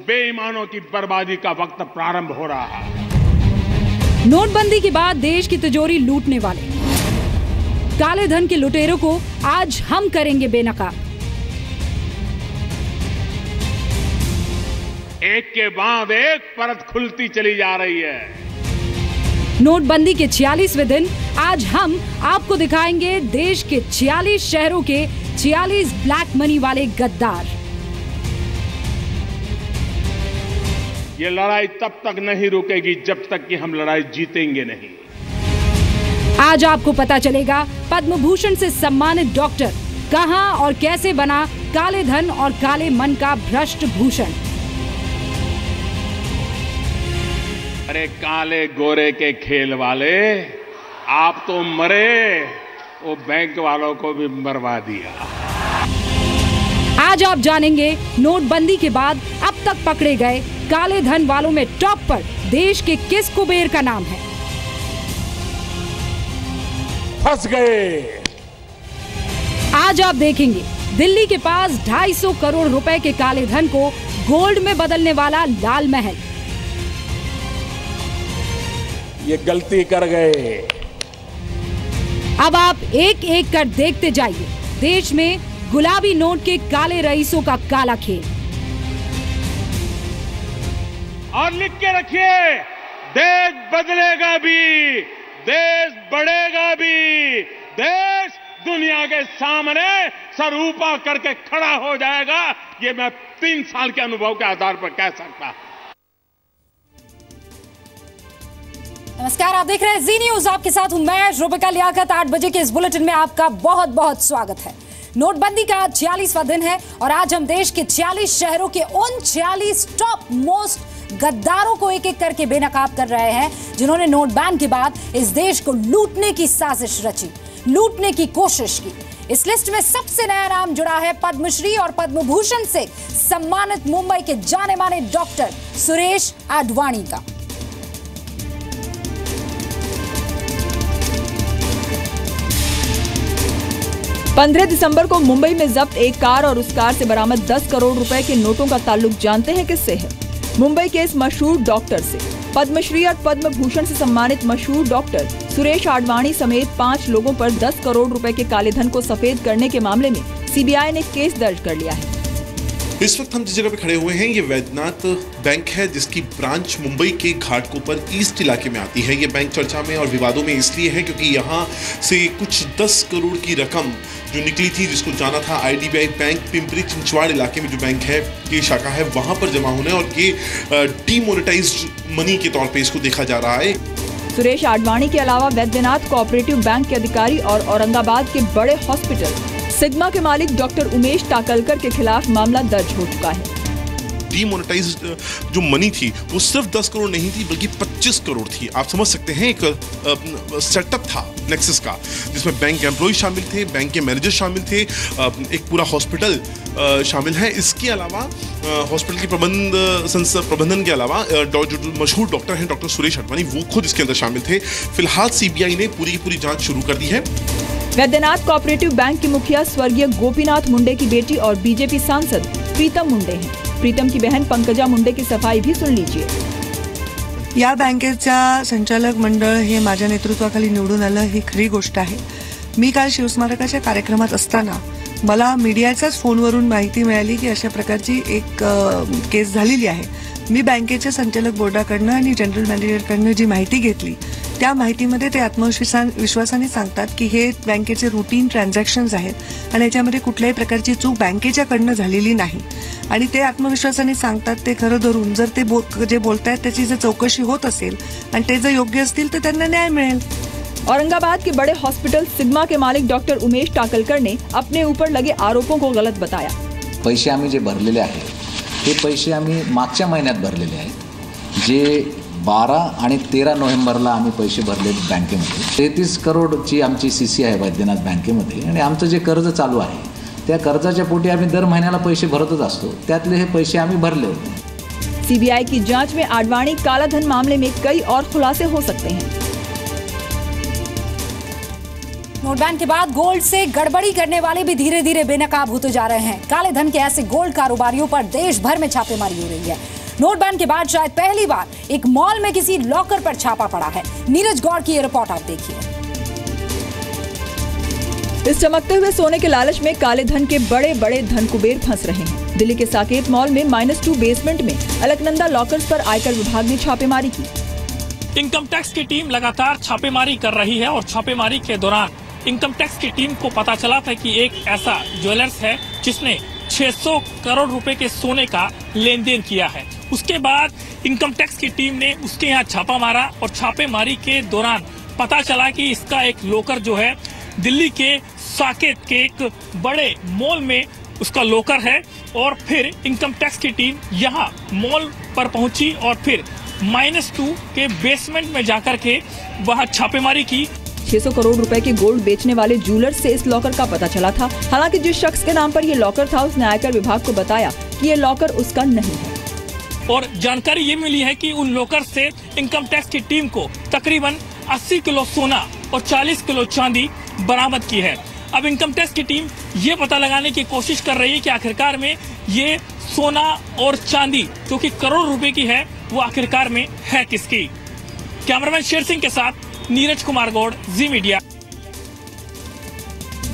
बेईमानों की बर्बादी का वक्त प्रारंभ हो रहा है। नोटबंदी के बाद देश की तिजोरी लूटने वाले काले धन के लुटेरों को आज हम करेंगे बेनकाब। एक के बाद एक परत खुलती चली जा रही है। नोटबंदी के 46वें दिन आज हम आपको दिखाएंगे देश के 46 शहरों के 46 ब्लैक मनी वाले गद्दार। ये लड़ाई तब तक नहीं रुकेगी जब तक कि हम लड़ाई जीतेंगे नहीं। आज आपको पता चलेगा पद्म भूषण से सम्मानित डॉक्टर कहां और कैसे बना काले धन और काले मन का भ्रष्ट भूषण। अरे काले गोरे के खेल वाले, आप तो मरे, वो बैंक वालों को भी मरवा दिया। आज आप जानेंगे नोटबंदी के बाद अब तक पकड़े गए काले धन वालों में टॉप पर देश के किस कुबेर का नाम है। फंस गए। आज आप देखेंगे दिल्ली के पास 250 करोड़ रुपए के काले धन को गोल्ड में बदलने वाला लाल महल। ये गलती कर गए। अब आप एक एक कर देखते जाइए देश में गुलाबी नोट के काले रईसों का काला खेल। और लिख के रखिए, देश बदलेगा भी, देश बढ़ेगा भी, देश दुनिया के सामने सर ऊपर करके खड़ा हो जाएगा। ये मैं 3 साल के अनुभव के आधार पर कह सकता हूं। नमस्कार, आप देख रहे हैं जी न्यूज। आपके साथ हूं मैं रुबिका लियाकत। 8 बजे के इस बुलेटिन में आपका बहुत बहुत स्वागत है। नोटबंदी का 46वां दिन है और आज हम देश के 46 शहरों के उन 46 टॉप मोस्ट गद्दारों को एक एक करके बेनकाब कर रहे हैं जिन्होंने नोट बैन के बाद इस देश को लूटने की साजिश रची, लूटने की कोशिश की। इस लिस्ट में सबसे नया नाम जुड़ा है पद्मश्री और पद्म भूषण से सम्मानित मुंबई के जाने माने डॉक्टर सुरेश आडवाणी का। 15 दिसंबर को मुंबई में जब्त एक कार और उस कार से बरामद 10 करोड़ रुपए के नोटों का ताल्लुक जानते हैं किससे है? मुंबई के इस मशहूर डॉक्टर से। पद्मश्री और पद्म भूषण से सम्मानित मशहूर डॉक्टर सुरेश आडवाणी समेत 5 लोगों पर 10 करोड़ रुपए के काले धन को सफेद करने के मामले में सीबीआई ने केस दर्ज कर लिया है। इस वक्त हम जिस जगह पे खड़े हुए हैं ये वैद्यनाथ बैंक है, जिसकी ब्रांच मुंबई के घाटकोपर ईस्ट इलाके में आती है। ये बैंक चर्चा में और विवादों में इसलिए है क्योंकि यहाँ से कुछ 10 करोड़ की रकम जो निकली थी, जिसको जाना था आईडीबीआई बैंक पिंपरी चिंचवाड़ इलाके में जो बैंक है की शाखा है, वहां पर जमा होने, और ये डीमोनेटाइज्ड मनी के तौर पर इसको देखा जा रहा है। सुरेश आडवाणी के अलावा वैद्यनाथ कोऑपरेटिव बैंक के अधिकारी और औरंगाबाद के बड़े हॉस्पिटल सिग्मा के मालिक डॉक्टर उमेश टाकलकर के खिलाफ मामला दर्ज हो चुका है। डीमोनेटाइज्ड जो मनी थी वो सिर्फ 10 करोड़ नहीं थी बल्कि 25 करोड़ थी। आप समझ सकते हैं, एक सेटअप था नेक्सस का जिसमें बैंक एम्प्लॉय शामिल थे, बैंक के मैनेजर शामिल थे, एक पूरा हॉस्पिटल शामिल है। इसके अलावा हॉस्पिटल के प्रबंधन के अलावा जो मशहूर डॉक्टर हैं डॉक्टर सुरेश आडवाणी, वो खुद इसके अंदर शामिल थे। फिलहाल सीबीआई ने पूरी की पूरी जांच शुरू कर दी है। वैद्यनाथ कोऑपरेटिव बैंक के मुखिया स्वर्गीय गोपीनाथ मुंडे की बेटी और बीजेपी सांसद प्रीतम मुंडे हैं। प्रीतम की बहन पंकजा मुंडे की सफाई भी सुन लीजिए। या बँकेचा संचालक मंडळ हे माझ्या नेतृत्वाखाली निवडून आलं ही खरी गोष्ट आहे। मी काल शिवस्मारकाच्या कार्यक्रमात असताना मला मीडियाच्याच फोनवरून माहिती मिळाली की अशा प्रकारची एक केस झालेली आहे। मी बँकेच्या संचालक बोर्डाकडनं आणि जनरल मॅनेजरकडनं जी माहिती घेतली त्या माहितीमध्ये ते आत्मविश्वासाने सांगतात की हे बँकेचे रूटीन ट्रान्झॅक्शन्स आहेत आणि याच्यामध्ये कुठल्याही प्रकारची चूक बँकेच्याकडनं झालेली नाही आणि ते आत्मविश्वासाने सांगतात ते खरं धरून जर ते जे बोलतायत त्याची जर चौकशी होत असेल आणि ते जर योग्य असतील तर त्यांना न्याय मिळेल। औरंगाबाद के बड़े हॉस्पिटल सिग्मा के मालिक डॉक्टर उमेश टाकलकर ने अपने ऊपर लगे आरोपों को गलत बताया। पैसे आम्ही जे भरलेले आहेत ते पैसे आम्ही मागच्या महिन्यात भरलेले आहेत। जे 12 आणि 13 नोव्हेंबरला आम्ही पैसे भरले बँकेमध्ये। 33 करोडची आमची सीसी आहे वैद्यनाथ बँकेमध्ये आणि आमचं जे कर्ज चालू आहे त्या कर्जाच्या पोटी आम्ही दर महिन्याला पैसे भरतच असतो। त्यातले हे पैसे आम्ही भरले होते। सीबीआई की जांच में आडवाणी कालाधन मामले में कई और खुलासे हो सकते हैं। नोटबैन के बाद गोल्ड से गड़बड़ी करने वाले भी धीरे धीरे बेनकाब होते जा रहे हैं। काले धन के ऐसे गोल्ड कारोबारियों पर देश भर में छापेमारी हो रही है। नोटबैन के बाद शायद पहली बार एक मॉल में किसी लॉकर पर छापा पड़ा है। नीरज गौड़ की ये रिपोर्ट आप देखिए। इस चमकते हुए सोने के लालच में काले धन के बड़े बड़े धन कुबेर फंस रहे हैं। दिल्ली के साकेत मॉल में -2 बेसमेंट में अलकनंदा लॉकर्स पर आयकर विभाग ने छापेमारी की। इनकम टैक्स की टीम लगातार छापेमारी कर रही है और छापेमारी के दौरान इनकम टैक्स की टीम को पता चला था कि एक ऐसा ज्वेलर्स है जिसने 600 करोड़ रुपए के सोने का लेन देन किया है। उसके बाद इनकम टैक्स की टीम ने उसके यहाँ छापा मारा और छापेमारी के दौरान पता चला कि इसका एक लॉकर जो है दिल्ली के साकेत के एक बड़े मॉल में उसका लॉकर है। और फिर इनकम टैक्स की टीम यहाँ मॉल पर पहुंची और फिर -2 के बेसमेंट में जाकर के वहाँ छापेमारी की। 600 करोड़ रुपए के गोल्ड बेचने वाले ज्वेलर्स से इस लॉकर का पता चला था। हालांकि जिस शख्स के नाम पर ये लॉकर था उसने आयकर विभाग को बताया कि ये लॉकर उसका नहीं है। और जानकारी ये मिली है कि उन लॉकर से इनकम टैक्स की टीम को तकरीबन 80 किलो सोना और 40 किलो चांदी बरामद की है। अब इनकम टैक्स की टीम ये पता लगाने की कोशिश कर रही है कि आखिरकार में ये सोना और चांदी जो कि करोड़ रुपए की है वो आखिरकार में है किसकी। कैमरामैन शेर सिंह के साथ नीरज कुमार गौड़, जी मीडिया।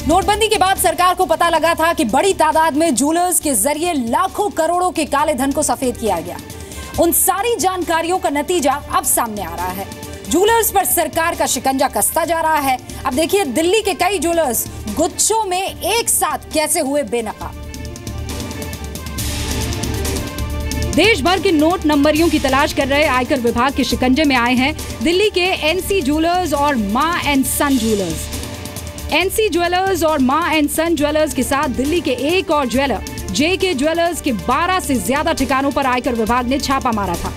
नोटबंदी के बाद सरकार को पता लगा था कि बड़ी तादाद में ज्वेलर्स के जरिए लाखों करोड़ों के काले धन को सफेद किया गया। उन सारी जानकारियों का नतीजा अब सामने आ रहा है। ज्वेलर्स पर सरकार का शिकंजा कसता जा रहा है। अब देखिए दिल्ली के कई ज्वेलर्स गुच्छों में एक साथ कैसे हुए बेनकाब। देश भर के नोट नंबरियों की तलाश कर रहे आयकर विभाग के शिकंजे में आए हैं दिल्ली के एनसी ज्वेलर्स और Maa and son jewellers. NC jewellers और मां एंड सन ज्वेलर्स के साथ दिल्ली के एक और ज्वेलर जेके ज्वेलर्स के 12 से ज्यादा ठिकानों पर आयकर विभाग ने छापा मारा था।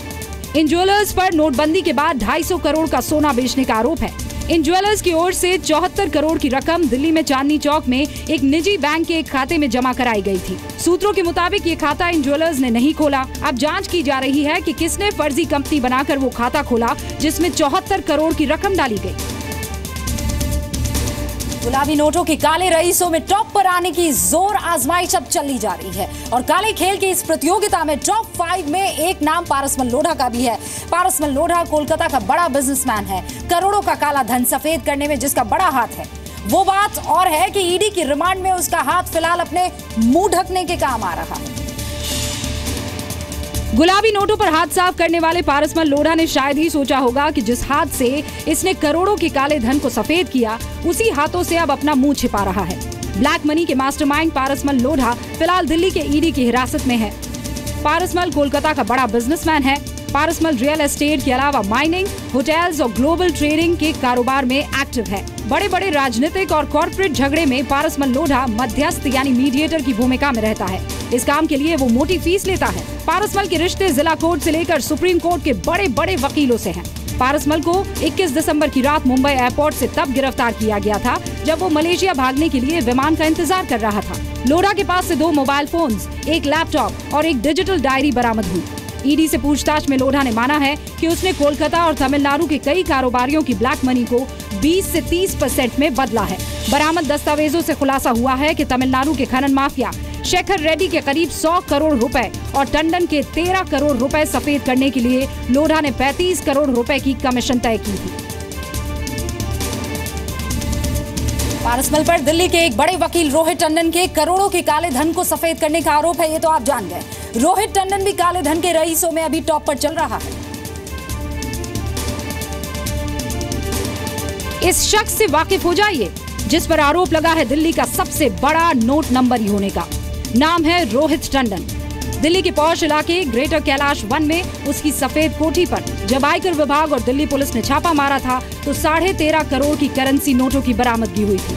इन ज्वेलर्स पर नोटबंदी के बाद 250 करोड़ का सोना बेचने का आरोप है। इन ज्वेलर्स की ओर से 74 करोड़ की रकम दिल्ली में चांदनी चौक में एक निजी बैंक के एक खाते में जमा कराई गई थी। सूत्रों के मुताबिक ये खाता इन ज्वेलर्स ने नहीं खोला। अब जांच की जा रही है कि किसने फर्जी कंपनी बनाकर वो खाता खोला जिसमें 74 करोड़ की रकम डाली गई। गुलाबी नोटों के काले रईसों में टॉप पर आने की जोर आजमाइश अब चली जा रही है और काले खेल की इस प्रतियोगिता में टॉप 5 में एक नाम पारसमल लोढ़ा का भी है। पारसमल लोढ़ा कोलकाता का बड़ा बिजनेसमैन है। करोड़ों का काला धन सफेद करने में जिसका बड़ा हाथ है। वो बात और है कि ईडी की रिमांड में उसका हाथ फिलहाल अपने मुंह ढकने के काम आ रहा है। गुलाबी नोटों पर हाथ साफ करने वाले पारसमल लोढ़ा ने शायद ही सोचा होगा कि जिस हाथ से इसने करोड़ों के काले धन को सफेद किया उसी हाथों से अब अपना मुंह छिपा रहा है। ब्लैक मनी के मास्टरमाइंड पारसमल लोढ़ा फिलहाल दिल्ली के ईडी की हिरासत में है। पारसमल कोलकाता का बड़ा बिजनेसमैन है। पारसमल रियल एस्टेट के अलावा माइनिंग, होटल्स और ग्लोबल ट्रेडिंग के कारोबार में एक्टिव है। बड़े बड़े राजनीतिक और कॉर्पोरेट झगड़े में पारसमल लोढ़ा मध्यस्थ यानी मीडिएटर की भूमिका में रहता है। इस काम के लिए वो मोटी फीस लेता है। पारसमल के रिश्ते जिला कोर्ट से लेकर सुप्रीम कोर्ट के बड़े बड़े वकीलों से हैं। पारसमल को 21 दिसंबर की रात मुंबई एयरपोर्ट से तब गिरफ्तार किया गया था जब वो मलेशिया भागने के लिए विमान का इंतजार कर रहा था। लोढ़ा के पास से 2 मोबाइल फोन्स, एक लैपटॉप और एक डिजिटल डायरी बरामद हुई। ईडी से पूछताछ में लोढ़ा ने माना है कि उसने कोलकाता और तमिलनाडु के कई कारोबारियों की ब्लैक मनी को 20 से 30% में बदला है। बरामद दस्तावेजों से खुलासा हुआ है कि तमिलनाडु के खनन माफिया शेखर रेड्डी के करीब 100 करोड़ रुपए और टंडन के 13 करोड़ रुपए सफेद करने के लिए लोढ़ा ने 35 करोड़ रुपए की कमीशन तय की थी। पारसमल पर दिल्ली के एक बड़े वकील रोहित टंडन के करोड़ों के काले धन को सफेद करने का आरोप है। ये तो आप जान गए। रोहित टंडन भी काले धन के रईसों में अभी टॉप पर चल रहा है। इस शख्स से वाकिफ हो जाइए जिस पर आरोप लगा है दिल्ली का सबसे बड़ा नोट नंबरी होने का। नाम है रोहित टंडन। दिल्ली के पौष इलाके ग्रेटर कैलाश 1 में उसकी सफेद कोठी पर जब आयकर विभाग और दिल्ली पुलिस ने छापा मारा था तो 13.5 करोड़ की करेंसी नोटों की बरामदगी हुई थी।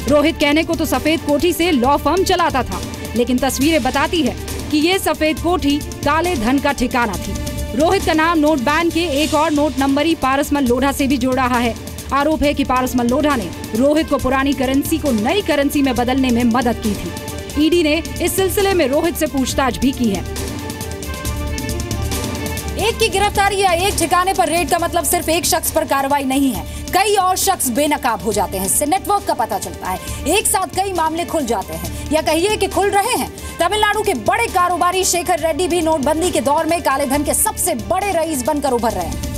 रोहित कहने को तो सफेद कोठी से लॉ फर्म चलाता था, लेकिन तस्वीरें बताती है कि ये सफेद कोठी काले धन का ठिकाना थी। रोहित का नाम नोट बैन के एक और नोट नंबरी पारसमल लोढ़ा से भी जोड़ रहा है। आरोप है कि पारसमल लोढ़ा ने रोहित को पुरानी करेंसी को नई करेंसी में बदलने में मदद की थी। ईडी ने इस सिलसिले में रोहित से पूछताछ भी की है। एक की गिरफ्तारी या एक ठिकाने पर रेड का मतलब सिर्फ एक शख्स पर कार्रवाई नहीं है, कई और शख्स बेनकाब हो जाते हैं। इससे नेटवर्क का पता चलता है, एक साथ कई मामले खुल जाते हैं या कहिए कि खुल रहे हैं। तमिलनाडु के बड़े कारोबारी शेखर रेड्डी भी नोटबंदी के दौर में काले धन के सबसे बड़े रईस बनकर उभर रहे हैं।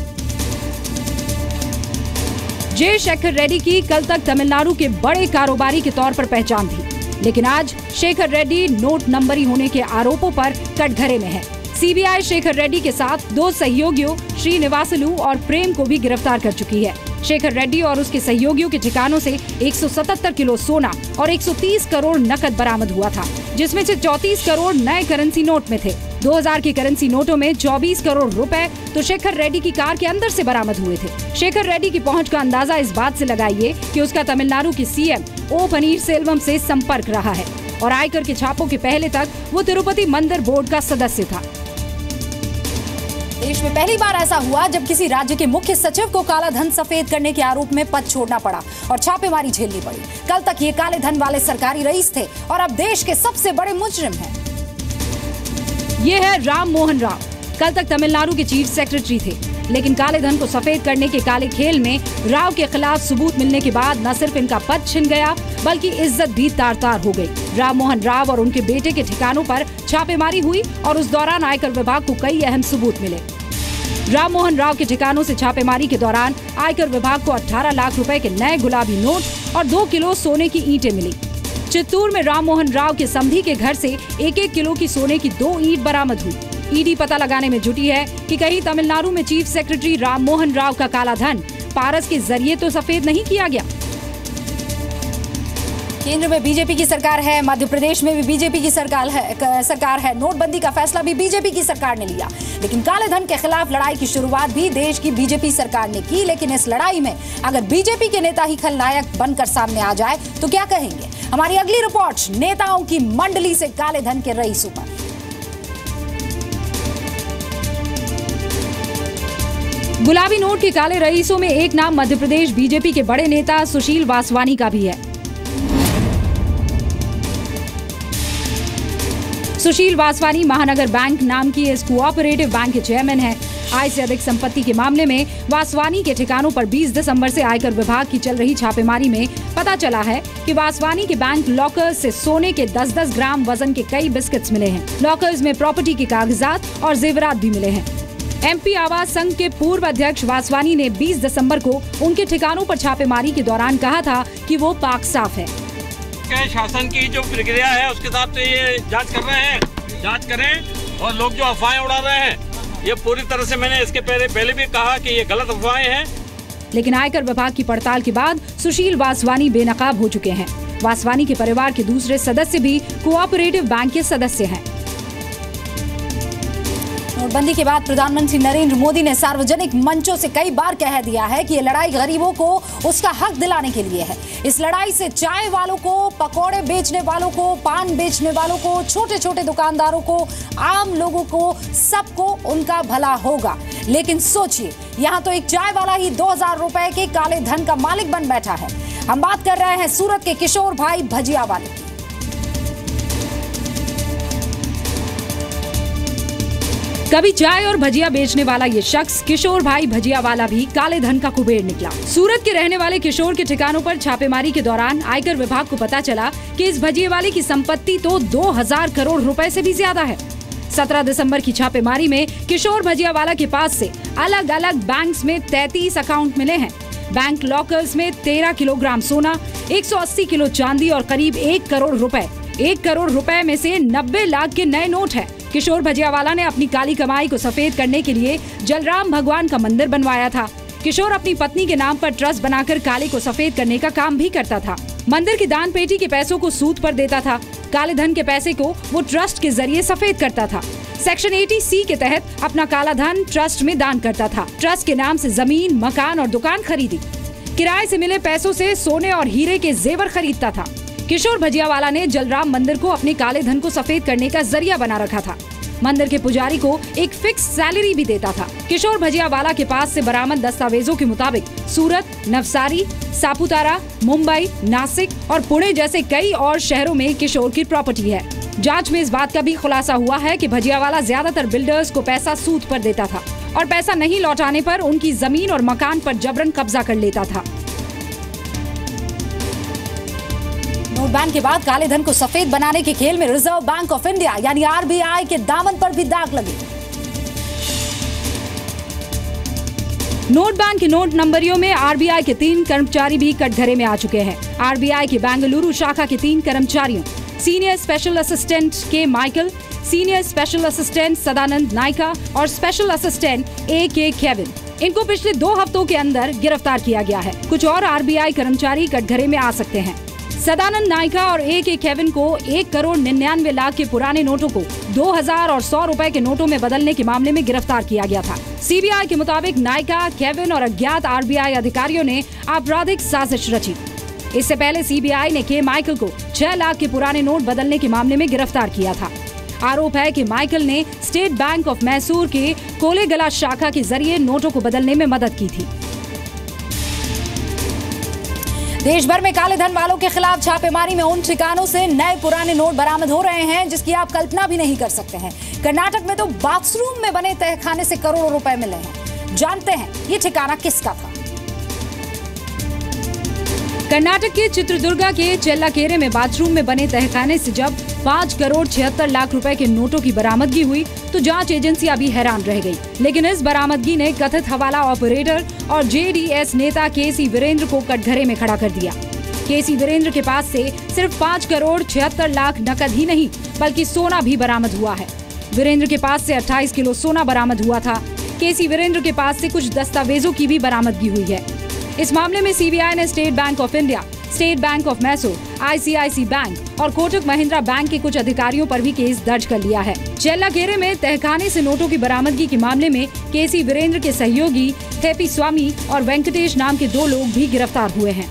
जे शेखर रेड्डी की कल तक तमिलनाडु के बड़े कारोबारी के तौर पर पहचान थी, लेकिन आज शेखर रेड्डी नोट नंबरी होने के आरोपों पर कटघरे में है। सीबीआई शेखर रेड्डी के साथ 2 सहयोगियों श्रीनिवासलू और प्रेम को भी गिरफ्तार कर चुकी है। शेखर रेड्डी और उसके सहयोगियों के ठिकानों से 177 किलो सोना और 130 करोड़ नकद बरामद हुआ था, जिसमें से 34 करोड़ नए करेंसी नोट में थे। 2000 के करेंसी नोटों में 24 करोड़ रुपए तो शेखर रेड्डी की कार के अंदर से बरामद हुए थे। शेखर रेड्डी की पहुंच का अंदाजा इस बात से लगाइए कि उसका तमिलनाडु के सीएम ओ पनीरसेल्वम से संपर्क रहा है और आयकर के छापों के पहले तक वो तिरुपति मंदिर बोर्ड का सदस्य था। देश में पहली बार ऐसा हुआ जब किसी राज्य के मुख्य सचिव को काला धन सफेद करने के आरोप में पद छोड़ना पड़ा और छापेमारी झेलनी पड़ी। कल तक ये काले धन वाले सरकारी रईस थे और अब देश के सबसे बड़े मुजरिम हैं। ये है राम मोहन राव। कल तक तमिलनाडु के चीफ सेक्रेटरी थे, लेकिन काले धन को सफेद करने के काले खेल में राव के खिलाफ सबूत मिलने के बाद न सिर्फ इनका पद छिन गया बल्कि इज्जत भी तार-तार हो गई। राम मोहन राव और उनके बेटे के ठिकानों पर छापेमारी हुई और उस दौरान आयकर विभाग को कई अहम सबूत मिले। राम मोहन राव के ठिकानों से छापेमारी के दौरान आयकर विभाग को 18 लाख रुपए के नए गुलाबी नोट और 2 किलो सोने की ईंटें मिली। चित्तूर में राम मोहन राव के समधी के घर से 1-1 किलो की सोने की 2 ईंट बरामद हुई। ईडी पता लगाने में जुटी है कि कहीं तमिलनाडु में चीफ सेक्रेटरी राम मोहन राव का काला धन पारस के जरिए तो सफेद नहीं किया गया। केंद्र में बीजेपी की सरकार है, मध्य प्रदेश में भी बीजेपी की सरकार है। नोटबंदी का फैसला भी बीजेपी की सरकार ने लिया, लेकिन काले धन के खिलाफ लड़ाई की शुरुआत भी देश की बीजेपी सरकार ने की। लेकिन इस लड़ाई में अगर बीजेपी के नेता ही खलनायक बनकर सामने आ जाए तो क्या कहेंगे? हमारी अगली रिपोर्ट नेताओं की मंडली से काले धन के रईसों पर। गुलाबी नोट के काले रईसों में एक नाम मध्य प्रदेश बीजेपी के बड़े नेता सुशील वासवानी का भी है। सुशील वासवानी महानगर बैंक नाम की इस कोऑपरेटिव बैंक के चेयरमैन हैं। आय से अधिक संपत्ति के मामले में वासवानी के ठिकानों पर 20 दिसंबर से आयकर विभाग की चल रही छापेमारी में पता चला है कि वासवानी के बैंक लॉकर्स से सोने के 10-10 ग्राम वजन के कई बिस्किट्स मिले हैं। लॉकर्स में प्रॉपर्टी के कागजात और जेवरात भी मिले हैं। एमपी आवास संघ के पूर्व अध्यक्ष वासवानी ने 20 दिसंबर को उनके ठिकानों पर छापेमारी के दौरान कहा था कि वो पाक साफ है। शासन की जो प्रक्रिया है उसके हिसाब से ये जांच कर रहे हैं, जांच करें। और लोग जो अफवाहें उड़ा रहे हैं ये पूरी तरह से, मैंने इसके पहले भी कहा कि ये गलत अफवाहें हैं। लेकिन आयकर विभाग की पड़ताल के बाद सुशील वासवानी बेनकाब हो चुके हैं। वासवानी के परिवार के दूसरे सदस्य भी कोऑपरेटिव बैंक के सदस्य हैं। नोटबंदी के बाद प्रधानमंत्री नरेंद्र मोदी ने सार्वजनिक मंचों से कई बार कह दिया है कि ये लड़ाई गरीबों को उसका हक दिलाने के लिए है। इस लड़ाई से चाय वालों को, पकौड़े बेचने वालों को, पान बेचने वालों को, छोटे छोटे दुकानदारों को, आम लोगों को, सबको उनका भला होगा। लेकिन सोचिए, यहाँ तो एक चाय वाला ही 2000 रुपए के काले धन का मालिक बन बैठा है। हम बात कर रहे हैं सूरत के किशोर भाई भजिया वाले की। कभी चाय और भजिया बेचने वाला ये शख्स किशोर भाई भजिया वाला भी काले धन का कुबेर निकला। सूरत के रहने वाले किशोर के ठिकानों पर छापेमारी के दौरान आयकर विभाग को पता चला कि इस भजिया वाले की संपत्ति तो 2000 करोड़ रुपए से भी ज्यादा है। 17 दिसंबर की छापेमारी में किशोर भजिया वाला के पास से अलग अलग बैंक्स में 33 अकाउंट मिले हैं। बैंक लॉकर्स में 13 किलोग्राम सोना, 180 किलो चांदी और करीब 1 करोड़ रुपए। 1 करोड़ रुपए में से 90 लाख के नए नोट है। किशोर भजियावाला ने अपनी काली कमाई को सफेद करने के लिए जलराम भगवान का मंदिर बनवाया था। किशोर अपनी पत्नी के नाम पर ट्रस्ट बनाकर काले को सफेद करने का काम भी करता था। मंदिर की दान पेटी के पैसों को सूद पर देता था। काले धन के पैसे को वो ट्रस्ट के जरिए सफेद करता था। सेक्शन 80C के तहत अपना काला धन ट्रस्ट में दान करता था। ट्रस्ट के नाम से जमीन, मकान और दुकान खरीदी। किराए से मिले पैसों से सोने और हीरे के जेवर खरीदता था। किशोर भजियावाला ने जलराम मंदिर को अपने काले धन को सफेद करने का जरिया बना रखा था। मंदिर के पुजारी को एक फिक्स सैलरी भी देता था। किशोर भजियावाला के पास से बरामद दस्तावेजों के मुताबिक सूरत, नवसारी, सापुतारा, मुंबई, नासिक और पुणे जैसे कई और शहरों में किशोर की प्रॉपर्टी है। जांच में इस बात का भी खुलासा हुआ है कि भजियावाला ज्यादातर बिल्डर्स को पैसा सूद पर देता था और पैसा नहीं लौटाने पर उनकी जमीन और मकान पर जबरन कब्जा कर लेता था। नोट बैन के बाद काले धन को सफेद बनाने के खेल में रिजर्व बैंक ऑफ इंडिया यानी आरबीआई के दामन पर भी दाग लगी। नोट बैन की नोट नंबरियों में आरबीआई के 3 कर्मचारी भी कटघरे में आ चुके हैं। आरबीआई की बेंगलुरु शाखा के 3 कर्मचारियों senior special assistant K Michael, senior special assistant Sadanand Nayaka और स्पेशल असिस्टेंट के केविन, इनको पिछले 2 हफ्तों के अंदर गिरफ्तार किया गया है। कुछ और आरबीआई कर्मचारी कटघरे में आ सकते हैं। सदानंद नायका और के केविन को 1 करोड़ 99 लाख के पुराने नोटों को 2000 और 100 रुपए के नोटों में बदलने के मामले में गिरफ्तार किया गया था। सीबीआई के मुताबिक नायका, केविन और अज्ञात आरबीआई अधिकारियों ने आपराधिक साजिश रची। इससे पहले सीबीआई ने के माइकल को 6 लाख के पुराने नोट बदलने के मामले में गिरफ्तार किया था। आरोप है कि माइकल ने स्टेट बैंक ऑफ मैसूर के कोलेगला शाखा के जरिए नोटों को बदलने में मदद की थी। देश भर में काले धन वालों के खिलाफ छापेमारी में उन ठिकानों से नए पुराने नोट बरामद हो रहे हैं जिसकी आप कल्पना भी नहीं कर सकते हैं। कर्नाटक में तो बाथरूम में बने तहखाने से करोड़ों रुपए मिले हैं। जानते हैं ये ठिकाना किसका था। कर्नाटक के चित्रदुर्गा के चेल्लाकेरे में बाथरूम में बने तहखाने से जब 5 करोड़ 76 लाख रुपए के नोटों की बरामदगी हुई तो जांच एजेंसियां भी हैरान रह गई। लेकिन इस बरामदगी ने कथित हवाला ऑपरेटर और जेडीएस नेता केसी वीरेंद्र को कटघरे में खड़ा कर दिया। केसी वीरेंद्र के पास से सिर्फ 5 करोड़ 76 लाख नकद ही नहीं बल्कि सोना भी बरामद हुआ है। वीरेंद्र के पास से 28 किलो सोना बरामद हुआ था। केसी वीरेंद्र के पास से कुछ दस्तावेजों की भी बरामदगी हुई है। इस मामले में सीबीआई ने state bank of India, state bank of Mysore, ICIC bank और कोटक महिंद्रा बैंक के कुछ अधिकारियों पर भी केस दर्ज कर लिया है। चेल्लाकेरे में तहखाने से नोटों की बरामदगी के मामले में केसी वीरेंद्र के सहयोगी हैप्पी स्वामी और वेंकटेश नाम के 2 लोग भी गिरफ्तार हुए हैं।